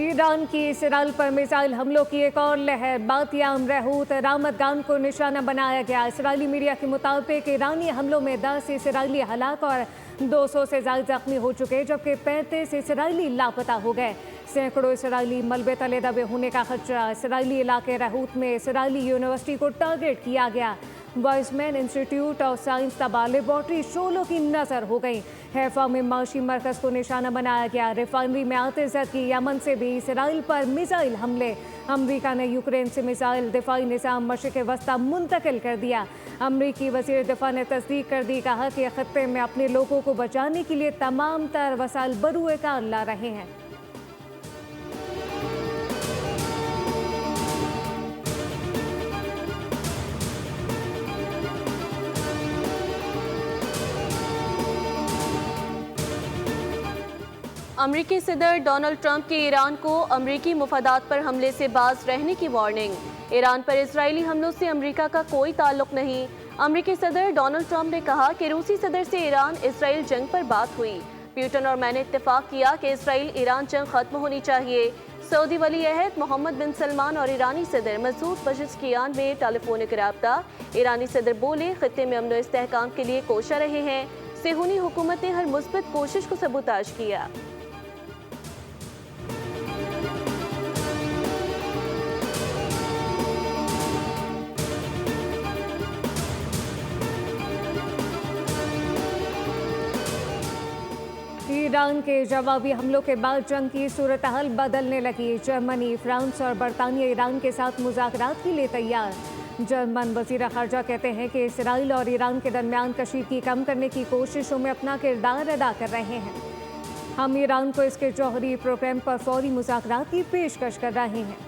Iran की Israel पर missile हमलों की एक और लहर। बातियाम रहूत रामत गान को निशाना बनाया गया। इसराइली मीडिया के मुताबिक ईरानी हमलों में 10 इसराइली हलाक और 200 से ज्यादा जख्मी हो चुके, जबकि 35 इसराइली लापता हो गए। सैकड़ों इसराइली मलबे तले दबे होने का खदशा। इसराइली इलाके रहूत में इसराइली यूनिवर्सिटी को टारगेट किया गया। वाइसमैन इंस्टीट्यूट ऑफ साइंस तबाह लेबॉर्ट्री शोलों की नजर हो गई। हैफा में माशी मरकज को निशाना बनाया गया। रिफाइनरी में आतिशत की। यमन से भी इसराइल पर मिसाइल हमले। अमरीका ने यूक्रेन से मिसाइल दिफाई निज़ाम मशरिक़ वस्ता मुंतकिल कर दिया। अमरीकी वज़ीर दिफा ने तस्दीक कर दी, कहा कि खत्ते में अपने लोगों को बचाने के लिए तमाम तर वसाइल बरूए कार ला रहे हैं। अमरीकी सदर डोनाल्ड ट्रंप की ईरान को अमरीकी मुफादात पर हमले से बाज रहने की वार्निंग। ईरान पर इजरायली हमलों से अमरीका का कोई ताल्लुक नहीं। अमरीकी सदर डोनाल्ड ट्रंप ने कहा कि रूसी सदर से ईरान इसराइल जंग पर बात हुई। पुतिन और मैंने इत्तेफाक किया कि इसराइल ईरान जंग खत्म होनी चाहिए। सऊदी वली अहद मोहम्मद बिन सलमान और ईरानी सदर मसूद पज़ेश्कियान में टेलीफोनिक राब्ता। ईरानी सदर बोले, खत्ते में अमन इस्तेहकाम के लिए कोशा रहे हैं। सेहूनी हुकूमत ने हर मुस्बत कोशिश को सबूताज किया। ईरान के जवाबी हमलों के बाद जंग की सूरत हाल बदलने लगी। जर्मनी, फ्रांस और बरतानिया ईरान के साथ मुज़ाकरात के लिए तैयार। जर्मन वज़ीर ख़ारजा कहते हैं कि इसराइल और ईरान के दरमियान कशीदगी कम करने की कोशिशों में अपना किरदार अदा कर रहे हैं। हम ईरान को इसके जौहरी प्रोग्राम पर फौरी मुज़ाकरात की पेशकश कर रहे हैं।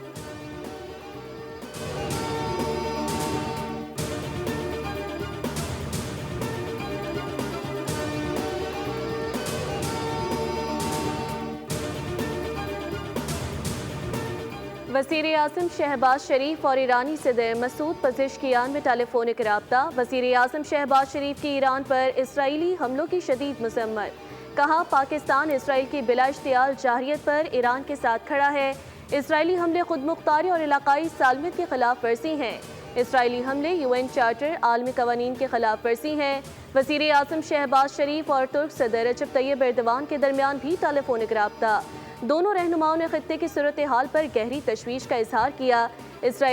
वज़ीर आज़म शहबाज शरीफ और ईरानी सदर मसूद पज़ेश्कियान में टेलीफोनिक राब्ता। वज़ीर आज़म शहबाज शरीफ की ईरान पर इसराइली हमलों की शदीद मज़म्मत। कहा, पाकिस्तान इसराइल की बिला इश्तियाल जाहिरियत पर ईरान के साथ खड़ा है। इसराइली हमले खुद मुख्तारी और इलाकाई सालमियत की खिलाफ वर्जी हैं। इसराइली हमले UN चार्टर आलमी कवानीन के खिलाफ वर्जी हैं। वज़ीर आज़म शहबाज शरीफ और तुर्क सदर रजब तैयब एर्दोगान के दरमियान भी टेलीफोनिक राब्ता। दोनों रहनुमाओं ने खित्ते की सूरत हाल पर गहरी तशवीश का इजहार किया। इसराइल